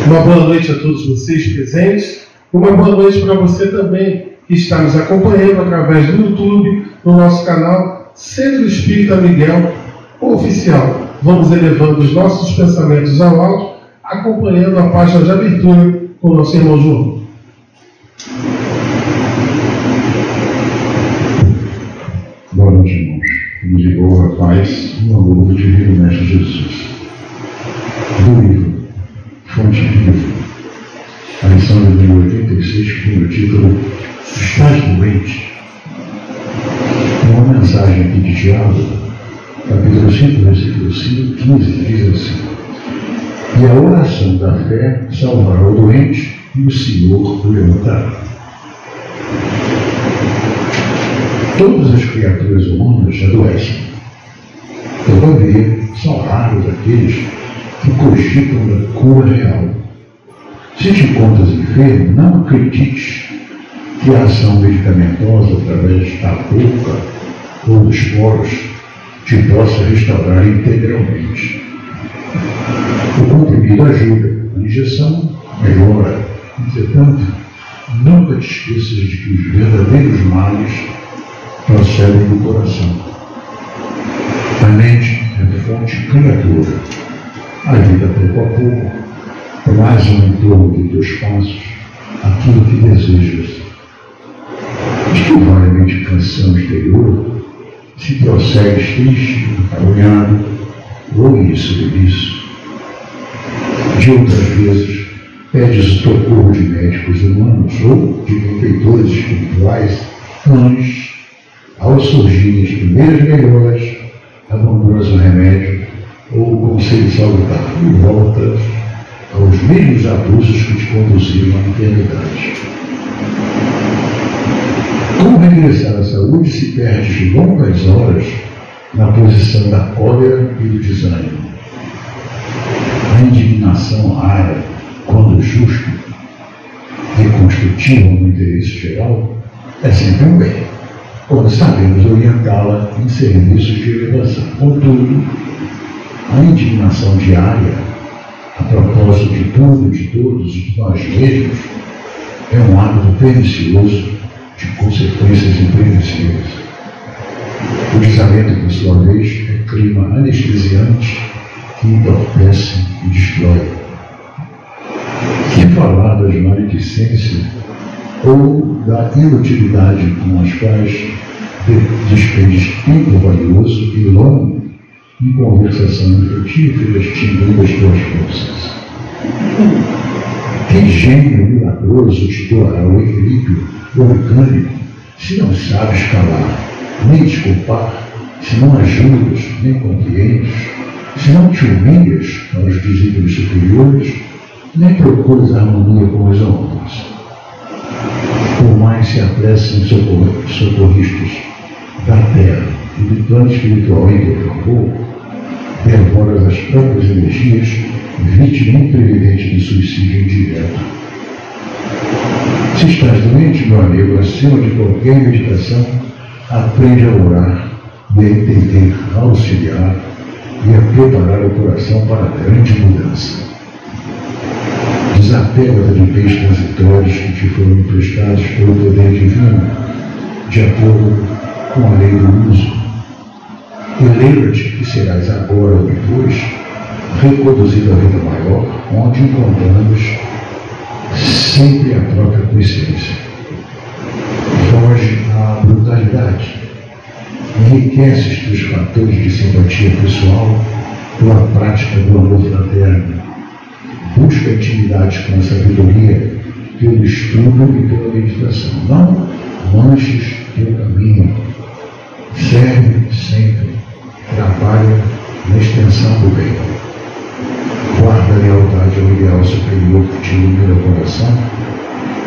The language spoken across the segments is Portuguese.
Uma boa noite a todos vocês presentes. Uma boa noite para você também que está nos acompanhando através do YouTube, no nosso canal Centro Espírita Miguel Oficial. Vamos elevando os nossos pensamentos ao alto, acompanhando a página de abertura com o nosso irmão João. Boa noite, irmãos. De boa paz, no amor do Divino Mestre Jesus. Do livro Fonte Viva, a lição de número 86, que tem o título Estás Doente? Uma mensagem aqui de Tiago, capítulo 5, versículo 15, diz assim: E a oração da fé salvará o doente, e o Senhor o levantará. Todas as criaturas humanas adoecem. Todavia, são raros aqueles que cogitam da cura real. Se te encontras enfermo, não acredites que a ação medicamentosa através da boca ou dos poros te possa restaurar integralmente. O comprimido ajuda, a injeção melhora. Entretanto, nunca te esqueças de que os verdadeiros males procedem do coração. A mente é fonte criadora. Ajuda pouco a pouco, traz um entorno de teus passos aquilo que desejas. De que vale a medicação exterior se prossegues triste, acanhado ou isso. De outras vezes, pedes o socorro de médicos humanos ou de benfeitores espirituais antes, ao surgirem as primeiras melhoras, abandonas o remédio ou o conselho salutar e voltas aos mesmos abusos que te conduziram à enfermidade. Como regressar à saúde se perdes longas horas na posição da cólera e do desânimo? A indignação rara, quando justa e construtiva no interesse geral, é sempre um bem, quando sabemos orientá-la em serviços de elevação. Contudo, a indignação diária, a propósito de tudo, de todos e de nós mesmos, é um hábito pernicioso de consequências imprevisíveis. O desalento, por sua vez, é clima anestesiante que entorpece e destrói. Que falar das maledicências ou da inutilidade com as quais despendes tempo valioso e longo em conversação infrutífera, extinguindo as tuas forças? Que gênio milagroso te doará o equilíbrio orgânico se não sabes calar, nem desculpar, se não ajudas, nem compreendes, se não te humilhas aos desígnios superiores, nem procuras harmonia com os homens? Por mais se apressem socorristas da terra e do plano espiritual em teu favor, devoras as próprias energias, vítima imprevidente de suicídio indireto. Se estás doente, meu amigo, acima de qualquer meditação, aprende a orar e a entender, a auxiliar e a preparar o coração para a grande mudança. Desapega-te de bens transitórios que te foram emprestados pelo poder divino, de acordo com a lei do uso. E lembra-te que serás agora ou depois reconduzido à vida maior, onde encontramos sempre a própria consciência. Foge à brutalidade. Enriqueces teus fatores de simpatia pessoal pela prática do amor fraterno. Busca intimidade com a sabedoria pelo estudo e pela meditação. Não manches teu caminho. Serve sempre. Trabalha na extensão do bem. Guarda a lealdade ao ideal superior que te ilumina o coração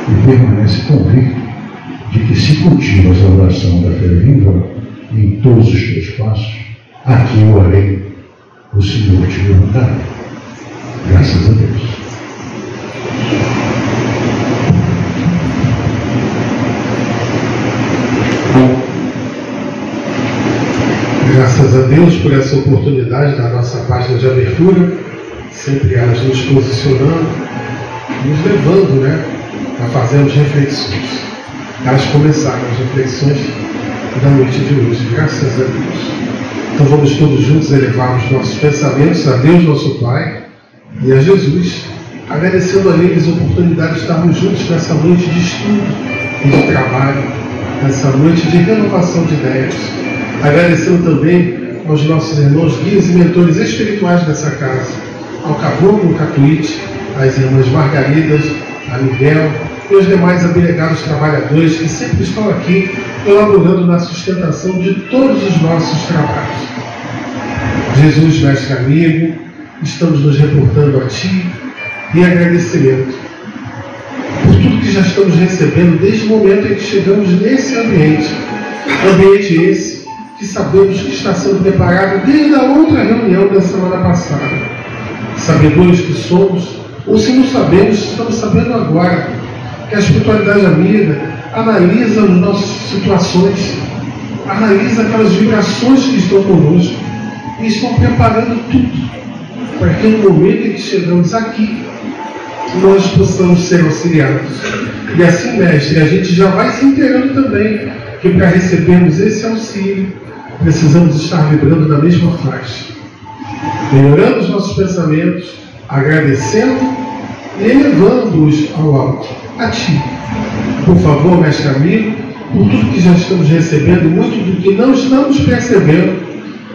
e permanece convicto de que se cultivas a oração da fé viva em todos os teus passos, aqui ou além, o Senhor te levantará. Graças a Deus. Graças a Deus por essa oportunidade da nossa página de abertura, sempre elas nos posicionando nos levando, né, a fazermos reflexões. Elas começaram as reflexões da noite de hoje, graças a Deus. Então vamos todos juntos elevar os nossos pensamentos a Deus, nosso Pai, e a Jesus, agradecendo a eles a oportunidade de estarmos juntos nessa noite de estudo e de trabalho, nessa noite de renovação de ideias. Agradecendo também aos nossos irmãos guias e mentores espirituais dessa casa, ao Caboclo Catuíte, às irmãs Margaridas, a Miguel e os demais abnegados trabalhadores que sempre estão aqui colaborando na sustentação de todos os nossos trabalhos. Jesus, mestre amigo, estamos nos reportando a Ti em agradecimento por tudo que já estamos recebendo desde o momento em que chegamos nesse ambiente esse que sabemos que está sendo preparado desde a outra reunião da semana passada. Sabedores que somos, ou se não sabemos, estamos sabendo agora que a espiritualidade amiga analisa as nossas situações, analisa aquelas vibrações que estão conosco e estão preparando tudo para que no momento em que chegamos aqui nós possamos ser auxiliados. E assim, mestre, a gente já vai se inteirando também que para recebermos esse auxílio precisamos estar vibrando na mesma faixa, melhorando os nossos pensamentos, agradecendo e elevando-os ao alto, a Ti. Por favor, mestre amigo, por tudo que já estamos recebendo, muito do que não estamos percebendo,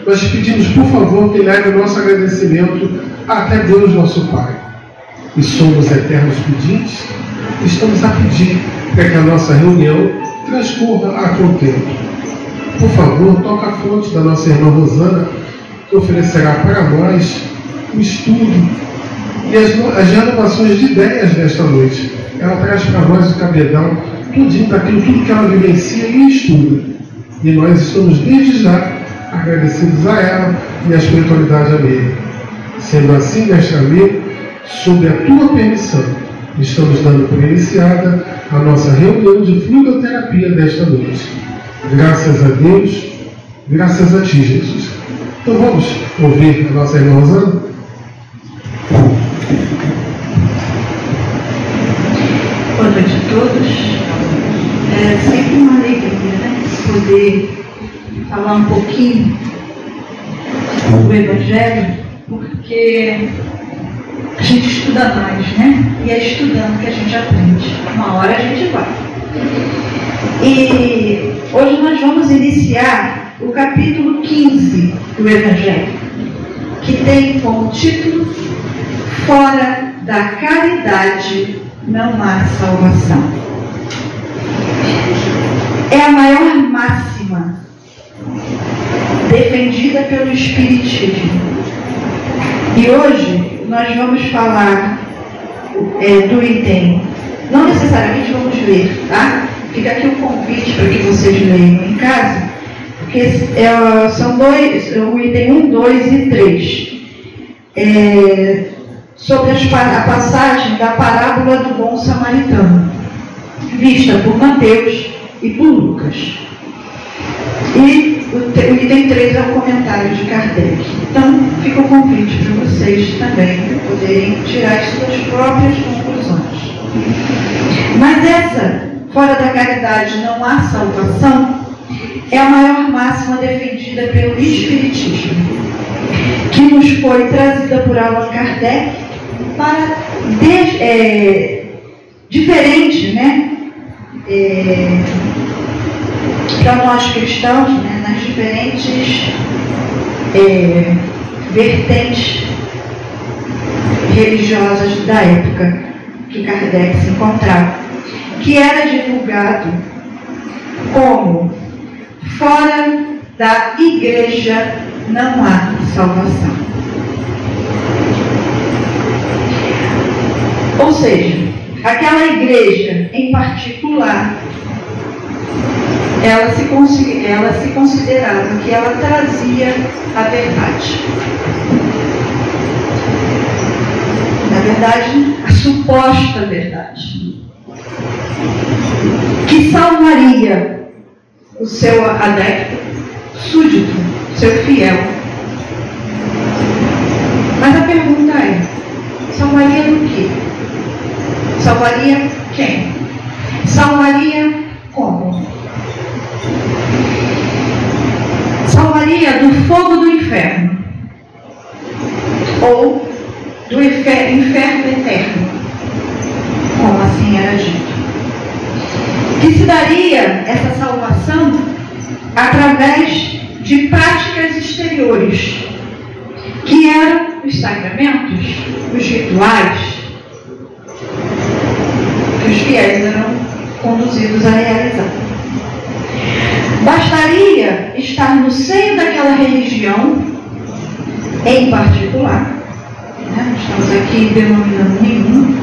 nós pedimos, por favor, que leve o nosso agradecimento até Deus, nosso Pai. E somos eternos pedintes, estamos a pedir para que a nossa reunião transcorra a contento. Por favor, toca a fonte da nossa irmã Rosana, que oferecerá para nós o estudo e as renovações de ideias desta noite. Ela traz para nós o cabedal, tudinho daquilo, tudo que ela vivencia e estuda. E nós estamos desde já agradecidos a ela e à espiritualidade amiga. Sendo assim, mestre amigo, sob a Tua permissão, estamos dando por iniciada a nossa reunião de fluidoterapia desta noite. Graças a Deus, graças a Ti, Jesus. Então vamos ouvir a nossa irmã Rosana? Boa noite a todos. É sempre uma alegria, né, poder falar um pouquinho do Evangelho, porque a gente estuda mais, né? E é estudando que a gente aprende. Uma hora a gente vai. E hoje nós vamos iniciar o capítulo 15 do Evangelho, que tem como título Fora da caridade não há salvação. É a maior máxima defendida pelo Espiritismo. E hoje nós vamos falar do item. Não necessariamente vamos ler, tá? Fica aqui o convite para que vocês leiam em casa, porque são o item 1, 2 e 3. Sobre a passagem da parábola do bom samaritano, vista por Mateus e por Lucas. E o item 3 é o comentário de Kardec. Então, fica o convite para vocês também poderem tirar as suas próprias conclusões. Mas essa, fora da caridade não há salvação, é a maior máxima defendida pelo Espiritismo, que nos foi trazida por Allan Kardec para diferente, né? Para nós cristãos, né, nas diferentes vertentes religiosas da época que Kardec se encontrava, que era divulgado como fora da igreja não há salvação. Ou seja, aquela igreja em particular, ela se considerava que ela trazia a verdade. Na verdade, a suposta verdade, que salvaria o seu adepto, súdito, seu fiel. Mas a pergunta é, salvaria do quê? Salvaria quem? Salvaria como? Salvaria do fogo do inferno, ou do inferno eterno, como assim era dito. Que se daria essa salvação através de práticas exteriores, que eram os sacramentos, os rituais, que os fiéis eram conduzidos a realizar. Bastaria estar no seio daquela religião, em particular, né? Não estamos aqui denominando nenhum,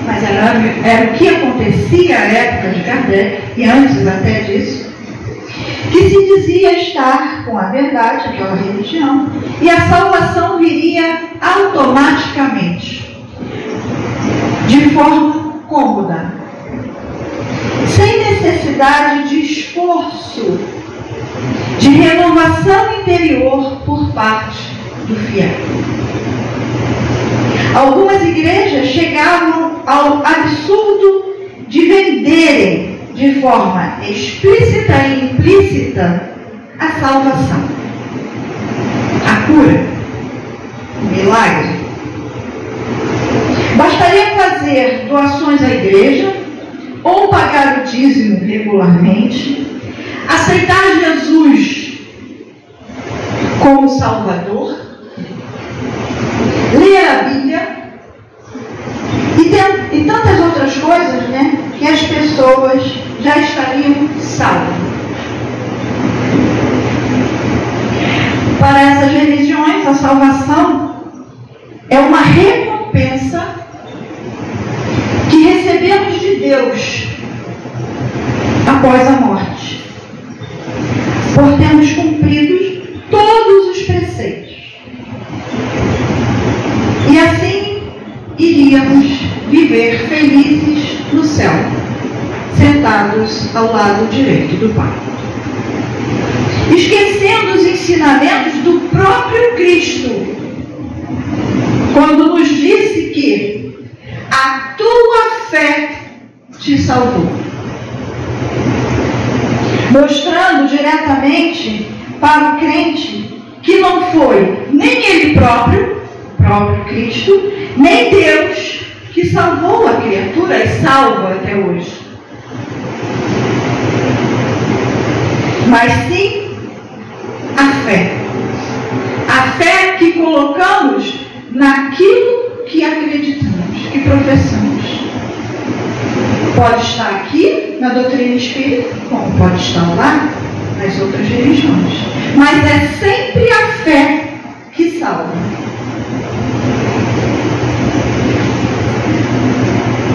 mas era o que acontecia à época de Kardec, e antes até disso, que se dizia estar com a verdade, aquela religião, e a salvação viria automaticamente, de forma cômoda, sem necessidade de esforço, de renovação interior por parte do fiel. Algumas igrejas chegavam ao absurdo de venderem de forma explícita e implícita a salvação, a cura, o milagre. Bastaria fazer doações à igreja ou pagar o dízimo regularmente, aceitar Jesus como Salvador, ler a Bíblia e tantas outras coisas, né, que as pessoas já estariam salvas. Para essas religiões, a salvação é uma recompensa que recebemos de Deus após a morte, por termos cumprido todos os preceitos. E assim iríamos viver felizes no céu, sentados ao lado direito do Pai. Esquecendo os ensinamentos do próprio Cristo, quando nos disse que a tua fé te salvou, mostrando diretamente para o crente que não foi nem ele próprio Cristo, nem Deus que salvou a criatura e salva até hoje, mas sim a fé que colocamos naquilo que acreditamos, que professamos. Pode estar aqui na doutrina espírita, como pode estar lá nas outras religiões, mas é sempre a fé que salva.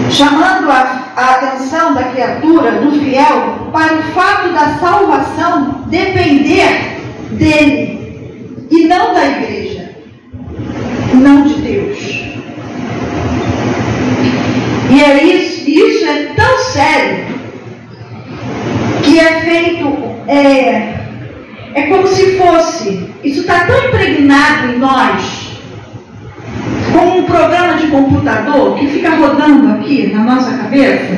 Chamando a atenção da criatura, do fiel, para o fato da salvação depender dele e não da igreja, não de Deus. E é isso é tão sério que é feito, é como se fosse, isso está tão impregnado em nós, como um programa de computador que fica rodando aqui na nossa cabeça,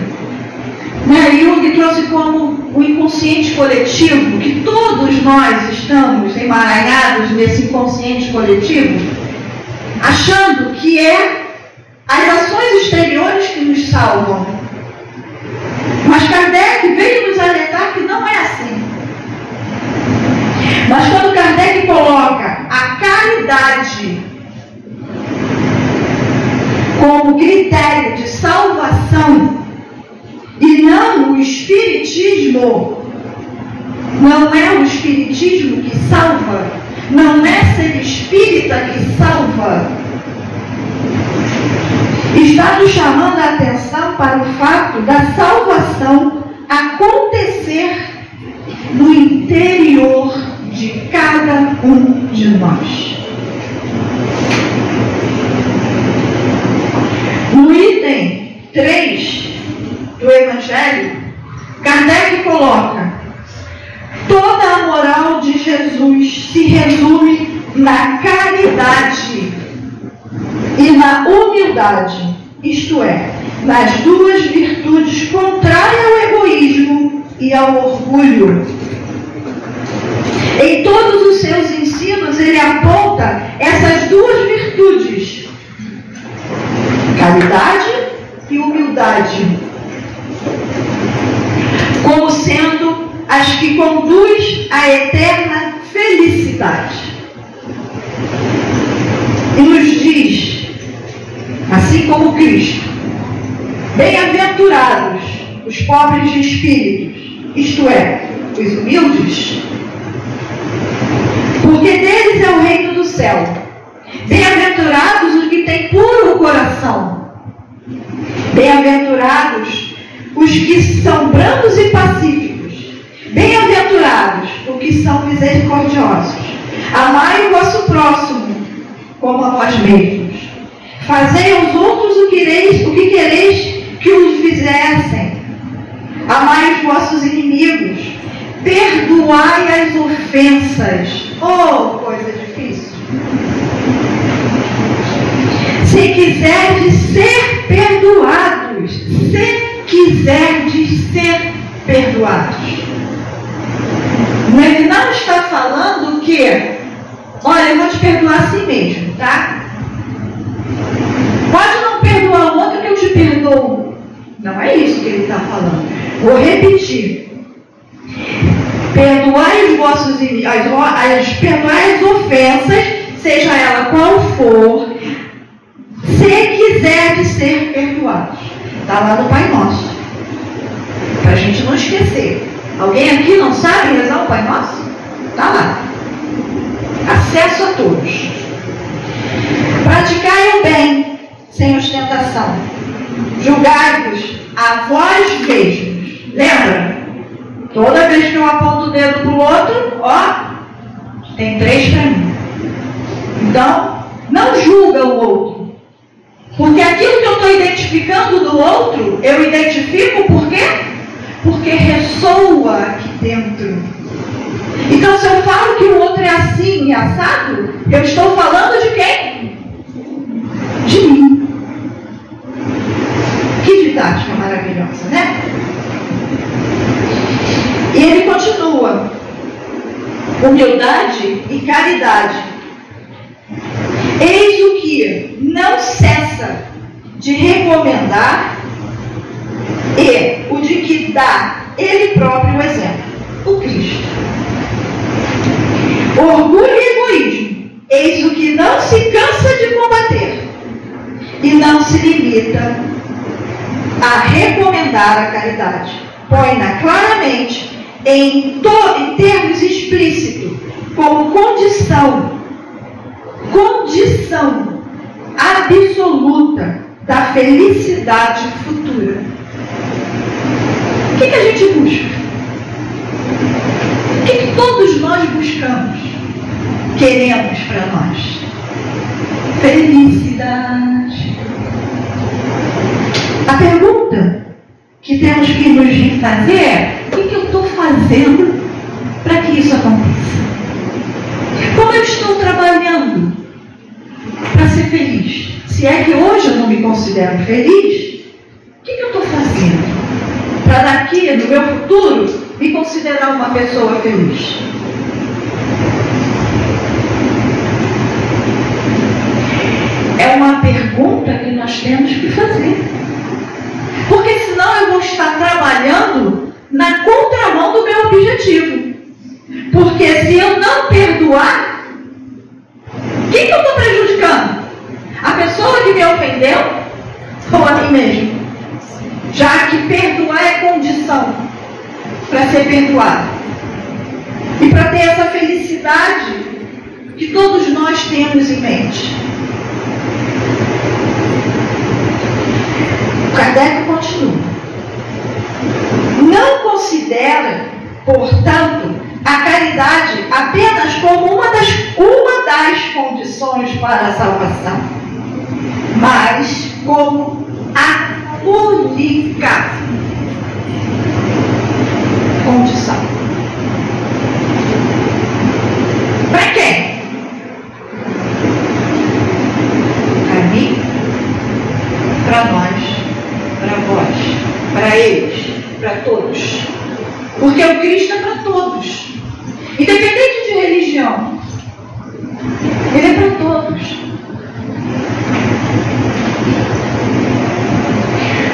né? Jung trouxe como o inconsciente coletivo, que todos nós estamos emaranhados nesse inconsciente coletivo, achando que é as ações exteriores que nos salvam. Mas Kardec veio nos alertar que não é assim. Mas quando Kardec coloca a caridade como critério de salvação e não o espiritismo, não é o espiritismo que salva, não é ser espírita que salva, está nos chamando a atenção para o fato da salvação acontecer no interior de cada um de nós. No item 3 do Evangelho, Kardec coloca: toda a moral de Jesus se resume na caridade e na humildade, isto é, nas duas virtudes contrárias ao egoísmo e ao orgulho. Em todos os seus ensinos, ele aponta essas duas virtudes: caridade e humildade, como sendo as que conduz à eterna felicidade. E nos diz, assim como Cristo: bem-aventurados os pobres de espíritos, isto é, os humildes, porque deles é o reino do céu. Bem-aventurados os que têm puro coração. Bem-aventurados os que são brandos e pacíficos. Bem-aventurados os que são misericordiosos. Amai o vosso próximo como a vós mesmos. Fazei aos outros o que quereis que os fizessem. Amai os vossos inimigos. Perdoai as ofensas. Oh, coisa difícil. Se quiserdes ser perdoados. Se quiserdes ser perdoados. Ele não está falando que, olha, eu vou te perdoar assim mesmo, tá? Pode não perdoar o outro que eu te perdoo. Não é isso que ele está falando. Vou repetir. Perdoai os vossos perdoai as ofensas, seja ela qual for, se quiserdes ser perdoados. Está lá no Pai Nosso. Para a gente não esquecer. Alguém aqui não sabe rezar o Pai Nosso? Está lá. Acesso a todos. Praticai o bem, sem ostentação. Julgai-vos a vós mesmos. Lembra? Toda vez que eu aponto o dedo para o outro, ó, tem 3 para mim. Então, não julga o outro. Porque aquilo que eu estou identificando do outro, eu identifico por quê? Porque ressoa aqui dentro. Então, se eu falo que o outro é assim e assado, eu estou falando de quem? De mim. Que didática maravilhosa, né? E ele continua: humildade e caridade. Eis o que não cessa de recomendar e o de que dá ele próprio o exemplo, o Cristo. Orgulho e egoísmo, eis o que não se cansa de combater e não se limita a recomendar a caridade. Põe-na claramente em termos explícitos, como condição absoluta da felicidade futura. O que a gente busca? O que todos nós buscamos? Queremos para nós? Felicidade. A pergunta que temos que nos fazer é: o que eu estou fazendo para que isso aconteça? Como eu estou trabalhando para ser feliz? Se é que hoje eu não me considero feliz, o que eu estou fazendo para daqui, no meu futuro, me considerar uma pessoa feliz? É uma pergunta que nós temos que fazer. Porque senão eu vou estar trabalhando na contramão do meu objetivo. Porque se eu não perdoar, quem que eu estou prejudicando? A pessoa que me ofendeu ou a mim mesmo? Já que perdoar é condição para ser perdoado. E para ter essa felicidade que todos nós temos em mente. Kardec continua: não considera, portanto, a caridade apenas como uma das condições para a salvação, mas como a única condição. Para quem? Para mim, para nós Porque o Cristo é para todos. Independente de religião. Ele é para todos.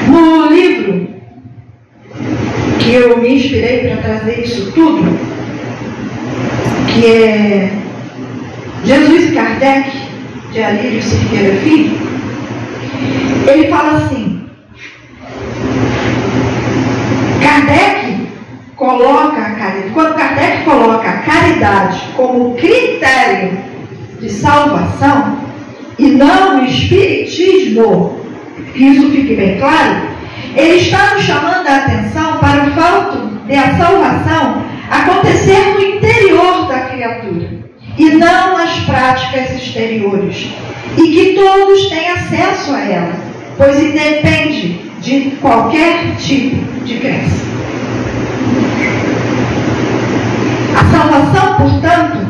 No livro que eu me inspirei para trazer isso tudo, que é Jesus e Kardec, de Alírio Cerqueira Filho, ele fala assim: quando Kardec coloca a caridade como critério de salvação e não o espiritismo, que isso fique bem claro, ele está nos chamando a atenção para o fato de a salvação acontecer no interior da criatura e não nas práticas exteriores, e que todos têm acesso a ela, pois independe de qualquer tipo de crença. A salvação, portanto,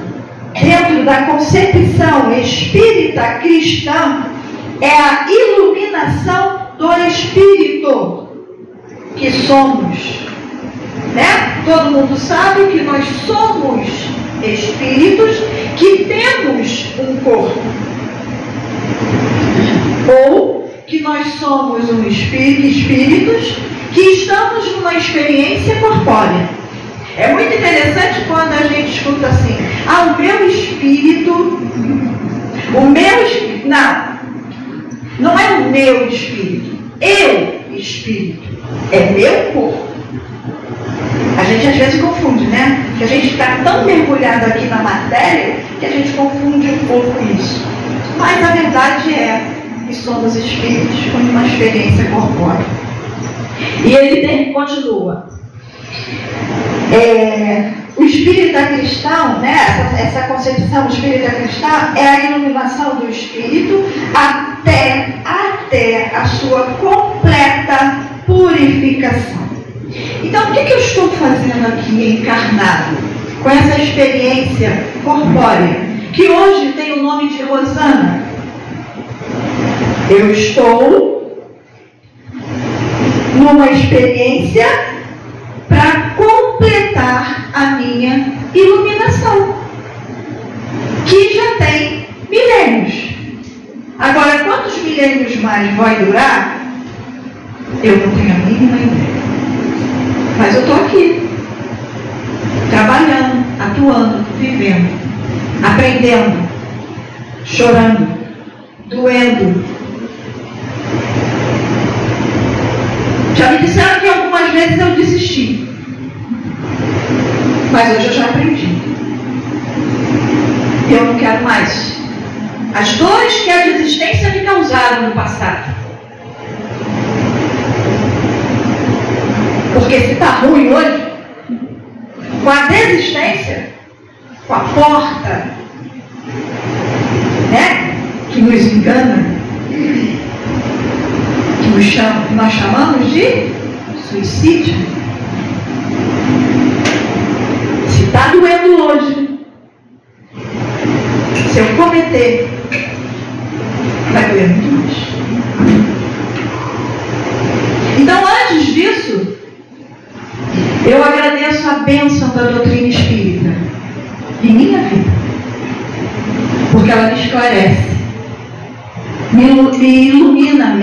dentro da concepção espírita cristã, é a iluminação do espírito que somos. Né? Todo mundo sabe que nós somos espíritos que temos um corpo. Ou que nós somos espíritos que estamos numa experiência corpórea. É muito interessante quando a gente escuta assim: ah, o meu espírito, não é o meu espírito, espírito, é meu corpo. A gente às vezes confunde, né? Que a gente está tão mergulhado aqui na matéria que a gente confunde um pouco isso. Mas a verdade é que somos espíritos com uma experiência corpórea. E ele continua. O espírita cristão, né, essa concepção espírita cristã é a iluminação do espírito até a sua completa purificação. Então, o que eu estou fazendo aqui encarnado com essa experiência corpórea, que hoje tem o nome de Rosana? Eu estou numa experiência para completar a minha iluminação, que já tem milênios. Agora, quantos milênios mais vai durar? Eu não tenho a mínima ideia. Mas eu estou aqui, trabalhando, atuando, vivendo, aprendendo, chorando, doendo. Já me disseram que algumas vezes eu desisti. Mas hoje eu já aprendi. Eu não quero mais as dores que a desistência me causaram no passado. Porque se está ruim hoje, com a desistência, com a porta, né, que nos engana, que nós chamamos de suicídio. Se está doendo hoje, se eu cometer, vai doer muito mais. Então, antes disso, eu agradeço a bênção da doutrina espírita em minha vida, porque ela me esclarece, me ilumina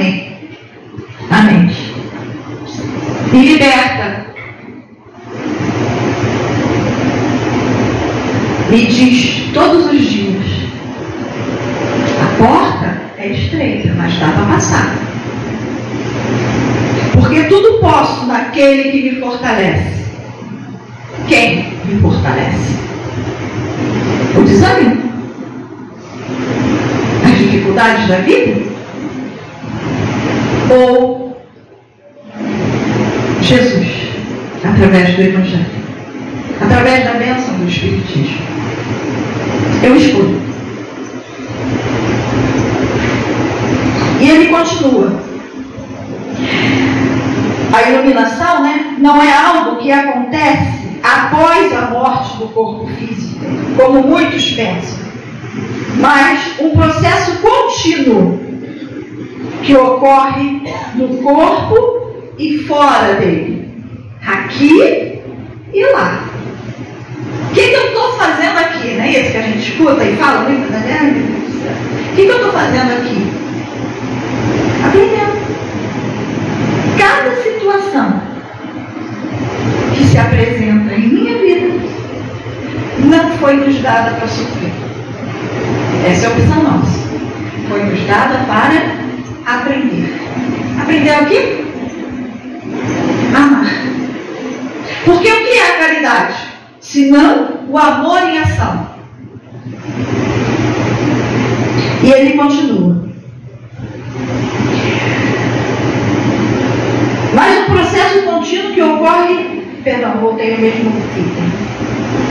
a mente, me liberta, me diz todos os dias: a porta é estreita, mas dá para passar. Porque tudo posso naquele que me fortalece. Quem me fortalece? O desânimo? As dificuldades da vida? Ou Jesus, através do Evangelho, através da bênção do Espiritismo? Eu escolho. E ele continua. A iluminação, né, não é algo que acontece após a morte do corpo físico, como muitos pensam, mas um processo contínuo que ocorre no corpo e fora dele, aqui e lá. O que eu estou fazendo aqui? Não é isso que a gente escuta e fala muito, né? O que eu estou fazendo aqui? Aprendendo. Cada situação que se apresenta em minha vida não foi nos dada para sofrer. Essa é a opção nossa. Foi nos dada para aprender. Aprender o quê? Amar. Porque o que é a caridade? Senão o amor em ação. E ele continua. Mas um processo contínuo que ocorre, voltei no mesmo item,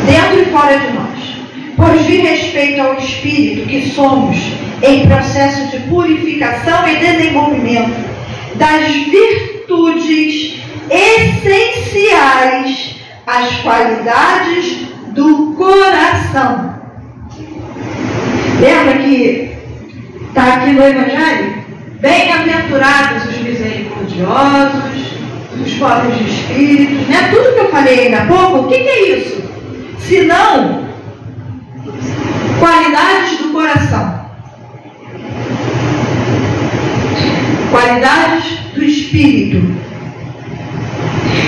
dentro e fora de nós, pois de respeito ao espírito que somos em processo de purificação e desenvolvimento das virtudes essenciais às qualidades do coração. Lembra que está aqui no Evangelho? Bem-aventurados os misericordiosos, os pobres de espírito, né? Tudo que eu falei ainda há pouco, o que é isso? Senão, qualidades do coração. Qualidades do espírito.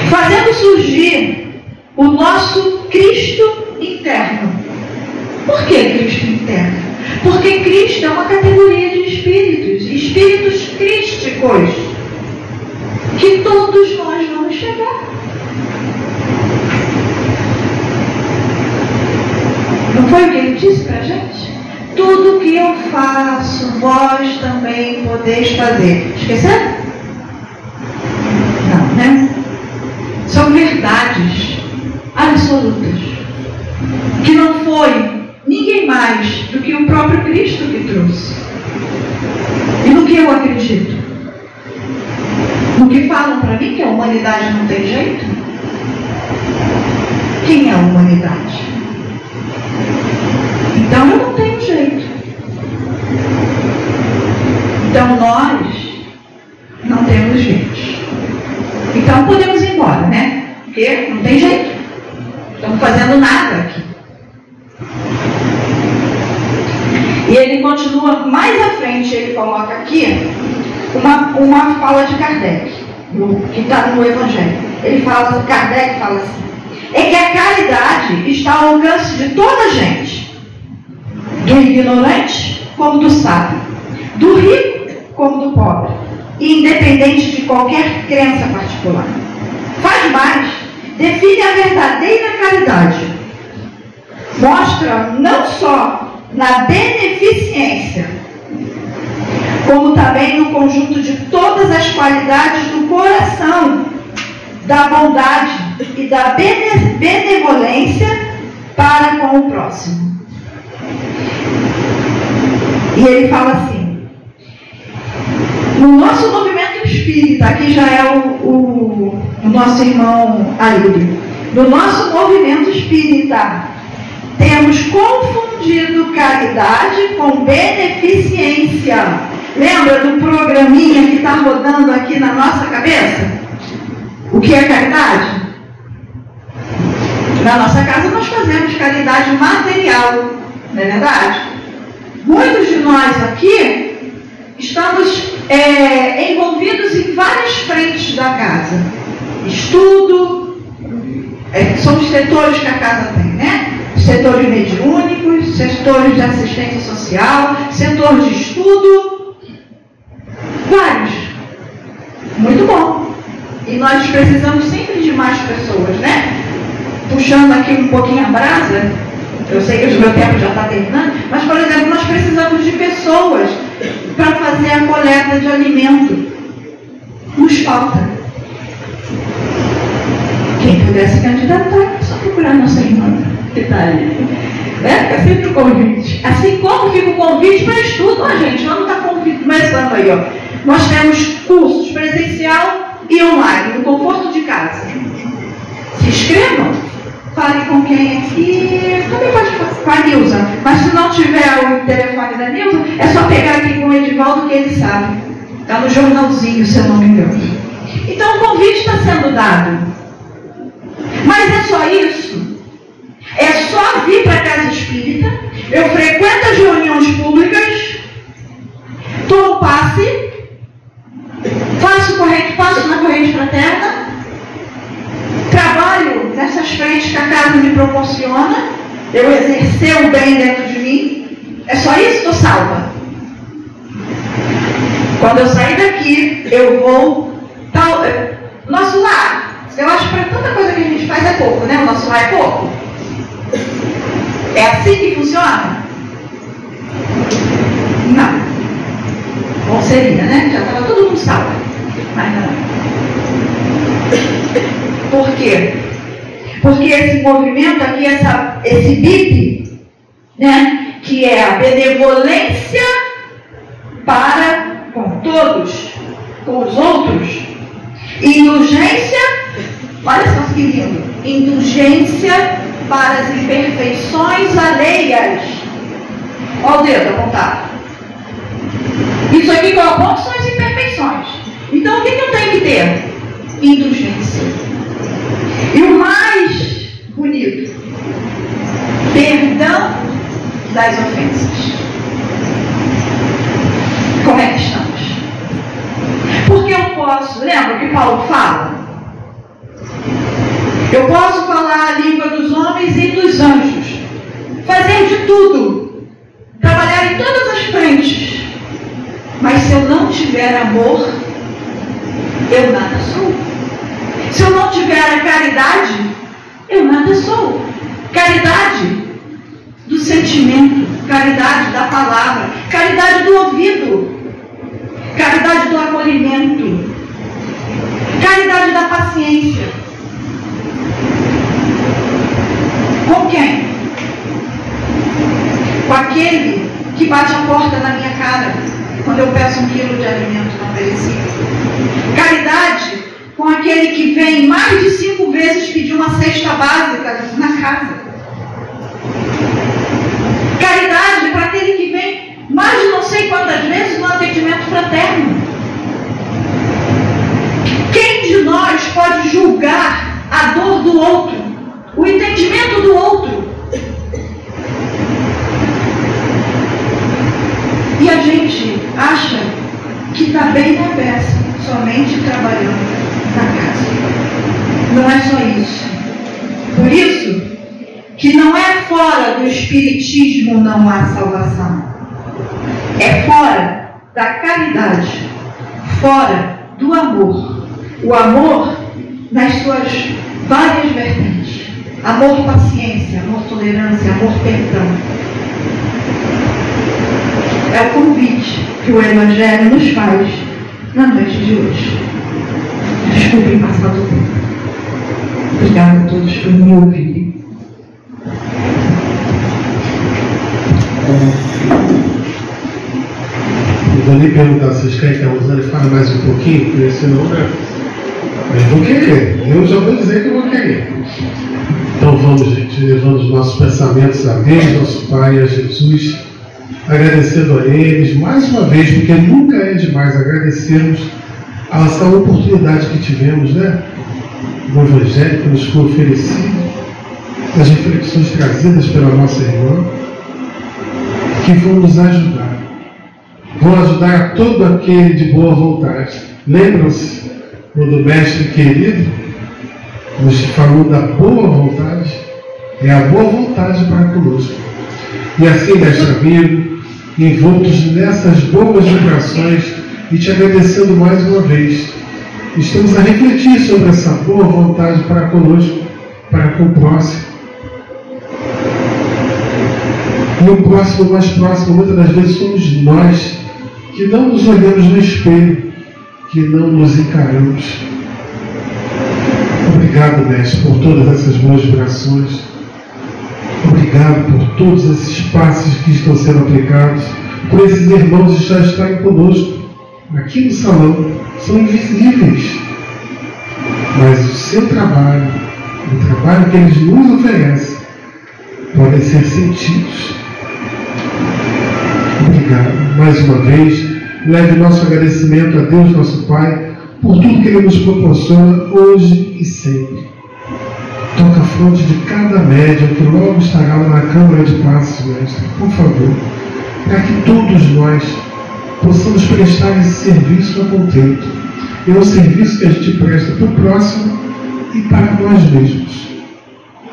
Fazendo surgir o nosso Cristo interno. Por que Cristo interno? Porque Cristo é uma categoria de espíritos, espíritos crísticos, que todos nós vamos chegar. Não foi o que ele disse para a gente? Tudo que eu faço, vós também podeis fazer. Esqueceram? Não, né? São verdades absolutas, que não foi ninguém mais do que o próprio Cristo que trouxe. E no que eu acredito? No que falam para mim que a humanidade não tem jeito? Quem é a humanidade? Então eu não tenho jeito. Então nós não temos jeito. Então podemos ir embora, né? Porque não tem jeito. Estamos fazendo nada aqui. E ele continua mais à frente, ele coloca aqui uma fala de Kardec, que está no Evangelho. Kardec fala assim: é que a caridade está ao alcance de toda a gente, do ignorante como do sábio, do rico como do pobre, e independente de qualquer crença particular. Faz mais, define a verdadeira caridade. Mostra não só na beneficência, como também no conjunto de todas as qualidades do coração, da bondade e da benevolência para com o próximo. E ele fala assim: no nosso movimento espírita, aqui já é o nosso irmão Ailton, no nosso movimento espírita, temos confundido caridade com beneficência. Lembra do programinha que está rodando aqui na nossa cabeça? O que é caridade? Na nossa casa nós fazemos caridade material, não é verdade? Muitos de nós aqui estamos envolvidos em várias frentes da casa. Estudo, são os setores que a casa tem, né? Setores mediúnicos, setores de assistência social, setor de estudo, vários. Muito bom. E nós precisamos sempre de mais pessoas, né? Puxando aqui um pouquinho a brasa, eu sei que o meu tempo já está terminando, mas, por exemplo, nós precisamos de pessoas para fazer a coleta de alimento. Nos falta. Quem puder se candidatar, é só procurar nossa irmã que está ali. Fica sempre o convite. Assim como fica o convite para estudo, ó, gente, o ano está começando aí, ó. Nós temos cursos presencial e online, no conforto de casa. Se inscrevam, fale com quem aqui, também pode fazer com a Nilza, mas se não tiver o telefone da Nilza, é só pegar aqui com o Edivaldo que ele sabe. Está no jornalzinho, se eu não me engano. Então o convite está sendo dado. Mas é só Eu frequento as reuniões públicas, tomo passe, passo na corrente fraterna, trabalho nessas frentes que a casa me proporciona, eu exercer o bem dentro de mim. É só isso que eu salva. Quando eu sair daqui, eu vou... Nosso lar, eu acho que para tanta coisa que a gente faz é pouco, né? O nosso lar é pouco. É assim que funciona? Não. Bom seria, né? Já estava todo mundo salvo. Mas não. Por quê? Porque esse movimento aqui, esse BIP, né? Que é a benevolência para com todos, com os outros. Indulgência, olha só que lindo, indulgência para as imperfeições alheias. Olha o dedo apontado. Isso aqui que eu aponto são as imperfeições. Então o que eu tenho que ter? Indulgência. E o mais bonito, perdão das ofensas. Como é que estamos? Porque eu posso, lembra o que Paulo fala? Eu posso falar a língua dos homens e dos anjos, fazer de tudo, trabalhar em todas as frentes, mas se eu não tiver amor, eu nada sou. Se eu não tiver a caridade, eu nada sou. Caridade do sentimento, caridade da palavra, caridade do ouvido, caridade do acolhimento, caridade da paciência. Com quem? Com aquele que bate a porta na minha cara quando eu peço 1 quilo de alimento não perecível. Caridade com aquele que vem mais de 5 vezes pedir uma cesta básica na casa. Caridade para aquele que vem mais de não sei quantas vezes no atendimento fraterno. Quem de nós pode julgar a dor do outro, o entendimento do outro? E a gente acha que está bem na peça, somente trabalhando na casa. Não é só isso. Por isso que não é fora do espiritismo não há salvação. É fora da caridade, fora do amor. O amor nas suas várias vertentes. Amor paciência, amor tolerância, amor perdão. É o convite que o Evangelho nos faz na noite de hoje. Desculpem passar do tempo. Obrigada a todos por me ouvirem. Eu vou lhe perguntar se vocês querem que a Rosane fale mais um pouquinho, porque senão, né? Mas vou querer. Eu já vou dizer que eu vou querer. Então vamos, gente, levando os nossos pensamentos a Deus, nosso Pai, a Jesus, agradecendo a eles mais uma vez, porque nunca é demais agradecermos a essa oportunidade que tivemos, né? Do Evangelho que nos foi oferecido, as reflexões trazidas pela nossa irmã, que vão nos ajudar. Vão ajudar a todo aquele de boa vontade. Lembram-se quando o mestre querido nos falou da boa vontade? É a boa vontade para conosco. E assim, mestre amigo, envoltos nessas boas vibrações e te agradecendo mais uma vez, estamos a refletir sobre essa boa vontade para conosco, para com o próximo. E o próximo, mais próximo, muitas das vezes somos nós, que não nos olhamos no espelho, que não nos encaramos. Obrigado, mestre, por todas essas boas vibrações. Obrigado por todos esses passos que estão sendo aplicados, por esses irmãos que já estarem conosco aqui no salão. São invisíveis, mas o seu trabalho, o trabalho que eles nos oferecem, podem ser sentidos. Obrigado mais uma vez. Leve nosso agradecimento a Deus, nosso Pai, por tudo que Ele nos proporciona hoje e sempre. Toca a fronte de cada médium que logo estará lá na Câmara de Passos, mestre, por favor, para que todos nós possamos prestar esse serviço a contento. É um serviço que a gente presta para o próximo e para nós mesmos.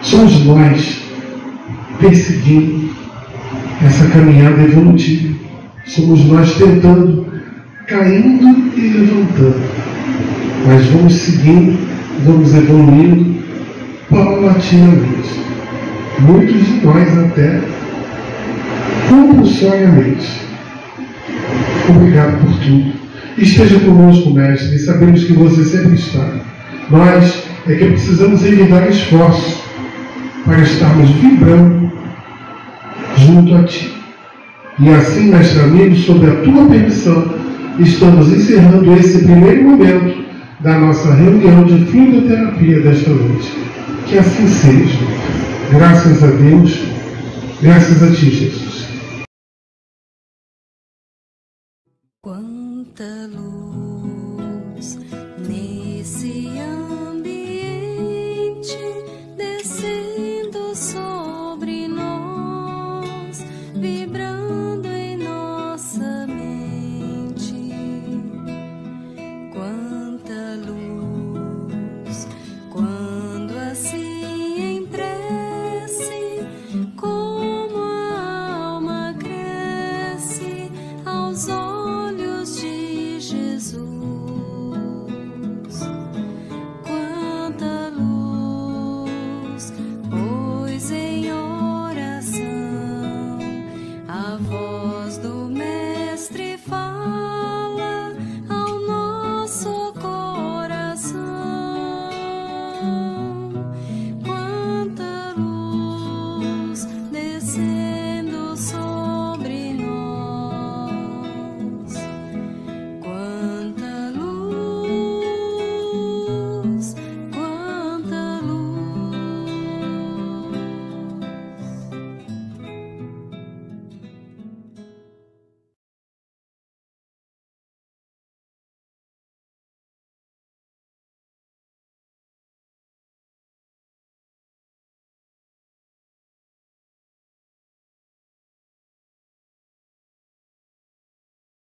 Somos nós perseguindo essa caminhada evolutiva. Somos nós tentando, caindo e levantando. Mas vamos seguindo, vamos evoluindo paulatinamente. Muitos de nós até compulsoriamente. Obrigado por tudo. Esteja conosco, mestre, e sabemos que você sempre está. Nós é que precisamos evitar esforços para estarmos vibrando junto a ti. E assim, mestre amigo, sob a tua permissão, estamos encerrando esse primeiro momento da nossa reunião de fluidoterapia desta noite. Que assim seja. Graças a Deus, graças a ti, Jesus. Quanta luz